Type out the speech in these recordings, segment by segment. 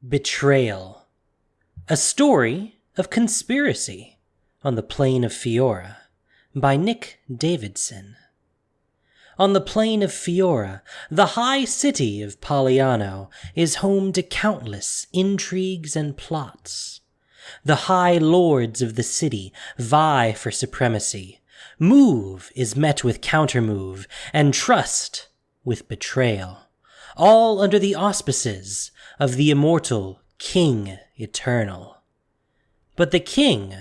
Betrayal. A story of conspiracy on the plain of Fiora by Nick Davidson. On the plain of Fiora, the High City of Paliano is home to countless intrigues and plots. The high lords of the city vie for supremacy. Move is met with countermove, and trust with betrayal, all under the auspices of the immortal King Eternal. But the king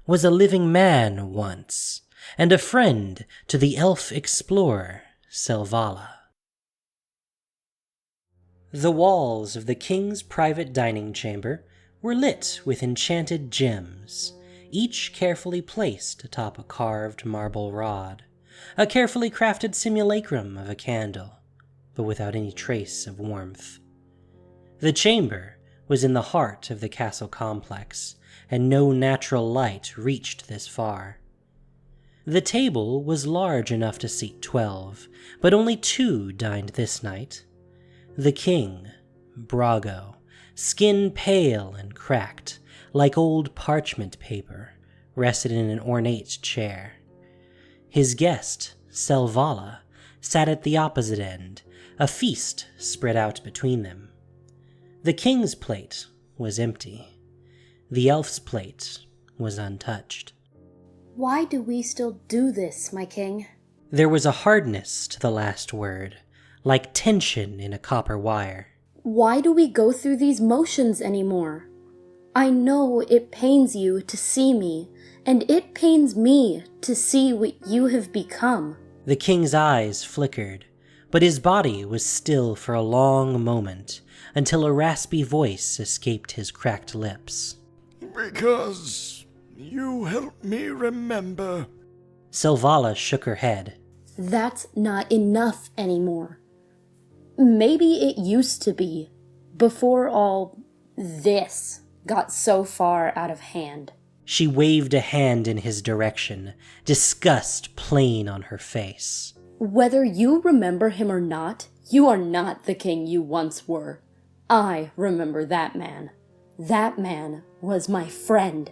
was a living man once, and a friend to the elf explorer Selvala. The walls of the king's private dining chamber were lit with enchanted gems, each carefully placed atop a carved marble rod, a carefully crafted simulacrum of a candle, but without any trace of warmth. The chamber was in the heart of the castle complex, and no natural light reached this far. The table was large enough to seat 12, but only 2 dined this night. The king, Brago, skin pale and cracked, like old parchment paper, rested in an ornate chair. His guest, Selvala, sat at the opposite end, a feast spread out between them. The king's plate was empty. The elf's plate was untouched. Why do we still do this, my king? There was a hardness to the last word, like tension in a copper wire. Why do we go through these motions anymore? I know it pains you to see me, and it pains me to see what you have become. The king's eyes flickered, but his body was still for a long moment, until a raspy voice escaped his cracked lips. Because you help me remember. Selvala shook her head. That's not enough anymore. Maybe it used to be, before all this got so far out of hand. She waved a hand in his direction, disgust plain on her face. Whether you remember him or not, you are not the king you once were. I remember that man. That man was my friend.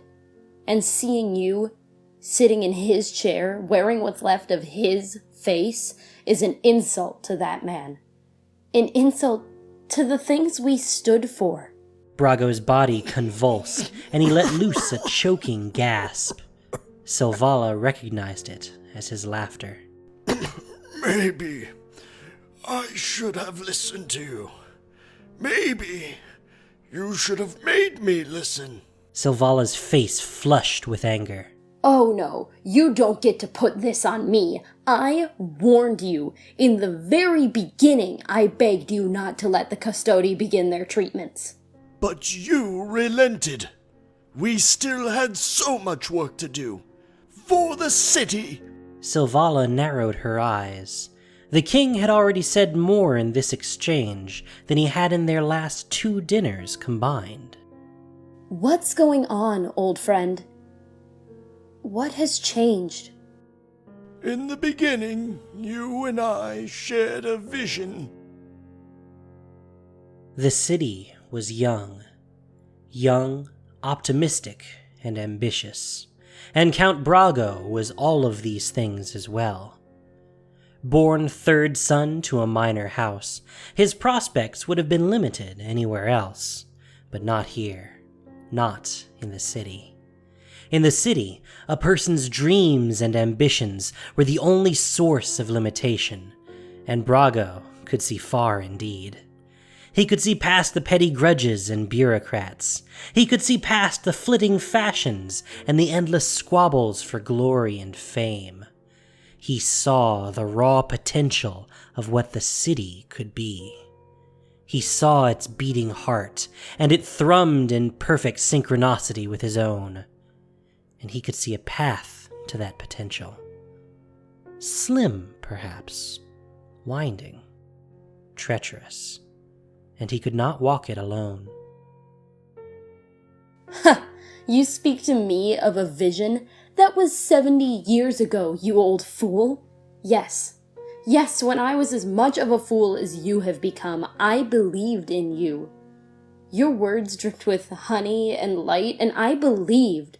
And seeing you, sitting in his chair, wearing what's left of his face, is an insult to that man. An insult to the things we stood for. Brago's body convulsed, and he let loose a choking gasp. Selvala recognized it as his laughter. Maybe I should have listened to you. Maybe you should have made me listen. Selvala's face flushed with anger. Oh no, you don't get to put this on me. I warned you. In the very beginning, I begged you not to let the custody begin their treatments. But you relented. We still had so much work to do. For the city. Selvala narrowed her eyes. The king had already said more in this exchange than he had in their last 2 dinners combined. What's going on, old friend? What has changed? In the beginning, you and I shared a vision. The city was young, optimistic, and ambitious, and Count Brago was all of these things as well. Born 3rd son to a minor house, his prospects would have been limited anywhere else, but not here, not in the city. In the city, a person's dreams and ambitions were the only source of limitation, and Brago could see far indeed. He could see past the petty grudges and bureaucrats. He could see past the flitting fashions and the endless squabbles for glory and fame. He saw the raw potential of what the city could be. He saw its beating heart, and it thrummed in perfect synchronicity with his own. And he could see a path to that potential. Slim, perhaps, winding, treacherous, and he could not walk it alone. Ha! You speak to me of a vision that was 70 years ago, you old fool. Yes, when I was as much of a fool as you have become, I believed in you. Your words dripped with honey and light, and I believed,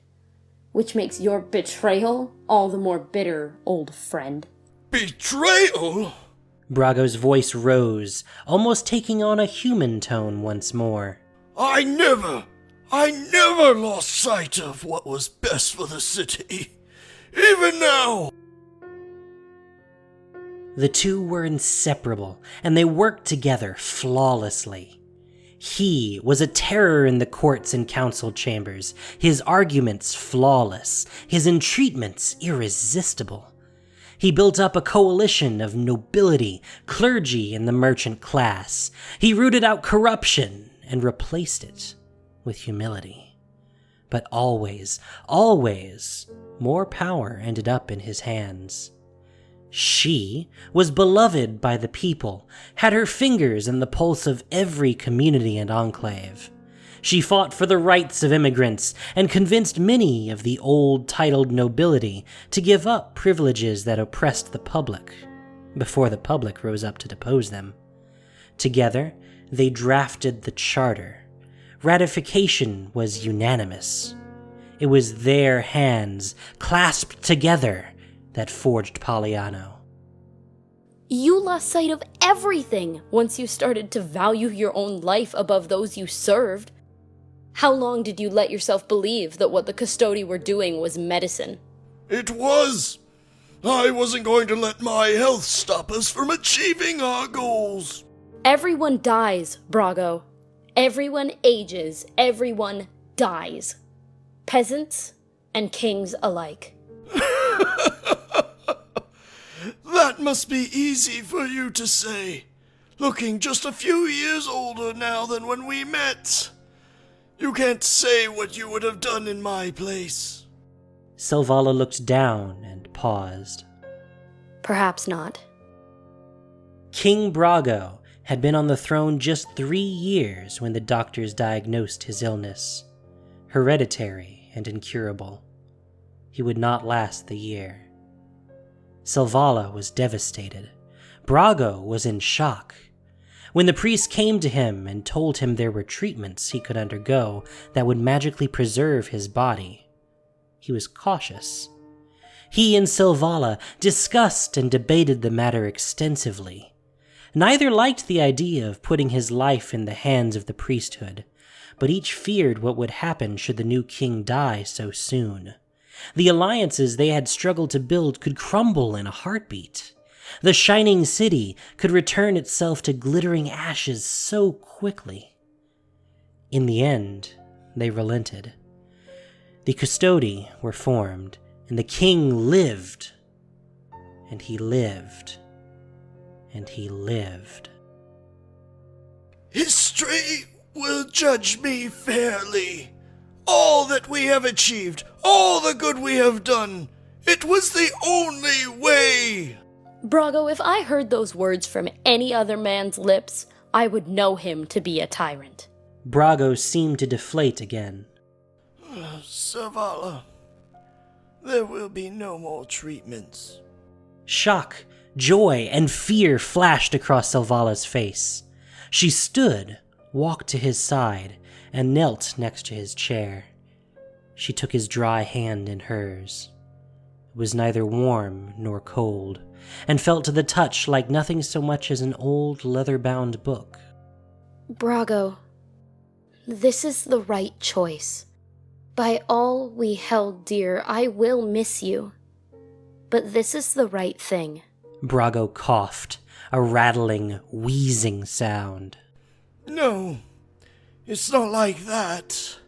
which makes your betrayal all the more bitter, old friend. Betrayal? Brago's voice rose, almost taking on a human tone once more. I never lost sight of what was best for the city. Even now. The two were inseparable, and they worked together flawlessly. He was a terror in the courts and council chambers, his arguments flawless, his entreatments irresistible. He built up a coalition of nobility, clergy, and the merchant class. He rooted out corruption and replaced it with humility. But always, more power ended up in his hands. She was beloved by the people, had her fingers in the pulse of every community and enclave. She fought for the rights of immigrants and convinced many of the old titled nobility to give up privileges that oppressed the public, before the public rose up to depose them. Together, they drafted the charter. Ratification was unanimous. It was their hands, clasped together, that forged Paliano. You lost sight of everything once you started to value your own life above those you served. How long did you let yourself believe that what the Custodi were doing was medicine? It was. I wasn't going to let my health stop us from achieving our goals. Everyone dies, Brago. Everyone ages. Everyone dies. Peasants and kings alike. That must be easy for you to say, looking just a few years older now than when we met. You can't say what you would have done in my place. Selvala looked down and paused. Perhaps not. King Brago had been on the throne just 3 years when the doctors diagnosed his illness. Hereditary and incurable. He would not last the year. Selvala was devastated. Brago was in shock. When the priest came to him and told him there were treatments he could undergo that would magically preserve his body, he was cautious. He and Selvala discussed and debated the matter extensively. Neither liked the idea of putting his life in the hands of the priesthood, but each feared what would happen should the new king die so soon. The alliances they had struggled to build could crumble in a heartbeat. The shining city could return itself to glittering ashes so quickly. In the end, they relented. The Custodi were formed, and the king lived. And he lived. And he lived. History will judge me fairly. All that we have achieved, all the good we have done, it was the only way. Brago, if I heard those words from any other man's lips, I would know him to be a tyrant. Brago seemed to deflate again. Selvala, there will be no more treatments. Shock, joy, and fear flashed across Selvala's face. She stood, walked to his side, and knelt next to his chair. She took his dry hand in hers. It was neither warm nor cold, and felt to the touch like nothing so much as an old leather-bound book. Brago, this is the right choice. By all we held dear, I will miss you. But this is the right thing. Brago coughed, a rattling, wheezing sound. No, it's not like that.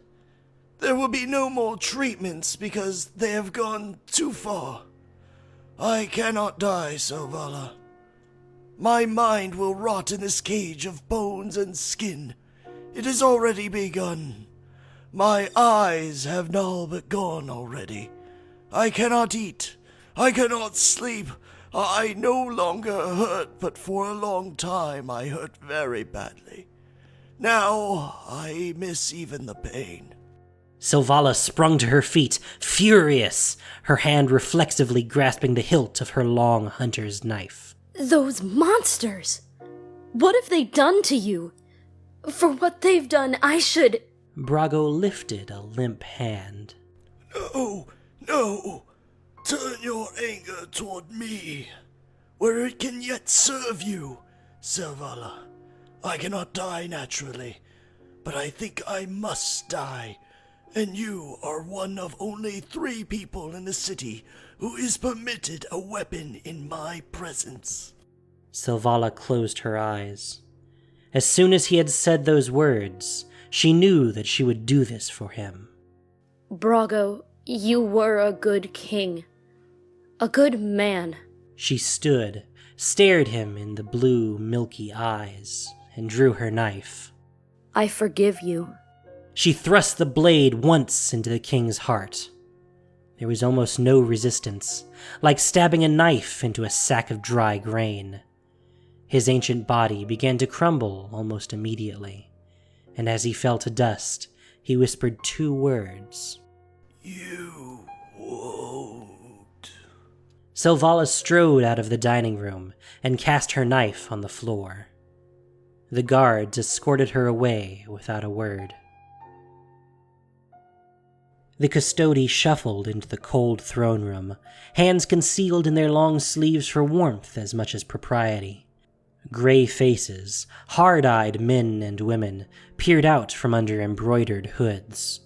There will be no more treatments because they have gone too far. I cannot die, Selvala. My mind will rot in this cage of bones and skin. It has already begun. My eyes have all but gone already. I cannot eat. I cannot sleep. I no longer hurt, but for a long time I hurt very badly. Now I miss even the pain. Selvala sprung to her feet, furious, her hand reflexively grasping the hilt of her long hunter's knife. Those monsters! What have they done to you? For what they've done, I should... Brago lifted a limp hand. No, no. Turn your anger toward me, where it can yet serve you, Selvala. I cannot die naturally, but I think I must die, and you are one of only 3 people in the city who is permitted a weapon in my presence. Selvala closed her eyes. As soon as he had said those words, she knew that she would do this for him. Brago, you were a good king. A good man. She stood, stared him in the blue, milky eyes, and drew her knife. I forgive you. She thrust the blade once into the king's heart. There was almost no resistance, like stabbing a knife into a sack of dry grain. His ancient body began to crumble almost immediately, and as he fell to dust, he whispered 2 words. You won't. Selvala strode out of the dining room and cast her knife on the floor. The guards escorted her away without a word. The custodi shuffled into the cold throne room, hands concealed in their long sleeves for warmth as much as propriety. Gray faces, hard-eyed men and women, peered out from under embroidered hoods.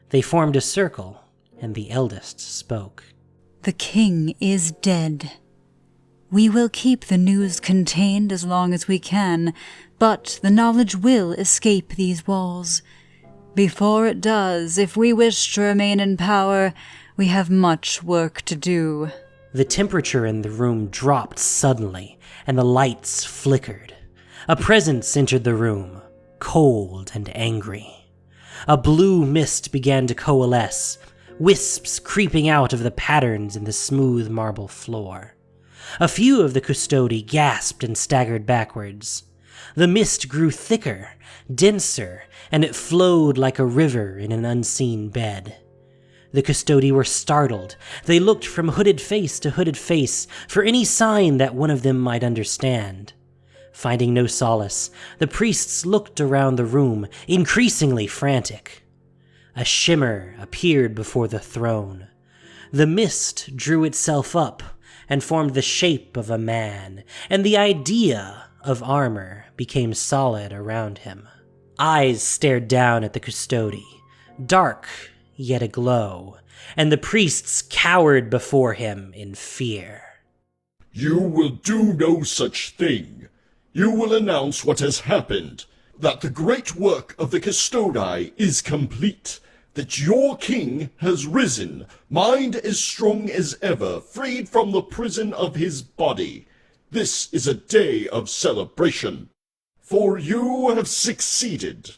They formed a circle, and the eldest spoke. The king is dead. We will keep the news contained as long as we can, but the knowledge will escape these walls. Before it does, if we wish to remain in power, we have much work to do. The temperature in the room dropped suddenly, and the lights flickered. A presence entered the room, cold and angry. A blue mist began to coalesce, wisps creeping out of the patterns in the smooth marble floor. A few of the custodi gasped and staggered backwards. The mist grew thicker, denser, and it flowed like a river in an unseen bed. The custodi were startled. They looked from hooded face to hooded face for any sign that one of them might understand. Finding no solace, the priests looked around the room, increasingly frantic. A shimmer appeared before the throne. The mist drew itself up and formed the shape of a man, and the idea of armor became solid around him. Eyes stared down at the custodi, dark yet aglow, and the priests cowered before him in fear. You will do no such thing. You will announce what has happened, that the great work of the custodi is complete, that your king has risen, mind as strong as ever, freed from the prison of his body. This is a day of celebration, for you have succeeded.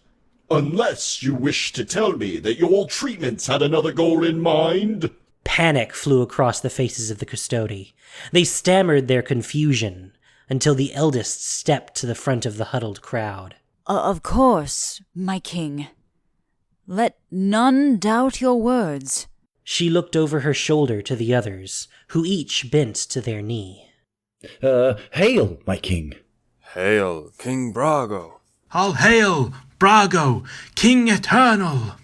Unless you wish to tell me that your treatments had another goal in mind. Panic flew across the faces of the custodi. They stammered their confusion until the eldest stepped to the front of the huddled crowd. Of course, my king. Let none doubt your words. She looked over her shoulder to the others, who each bent to their knee. Hail, my king. Hail, King Brago. All hail, Brago, King Eternal.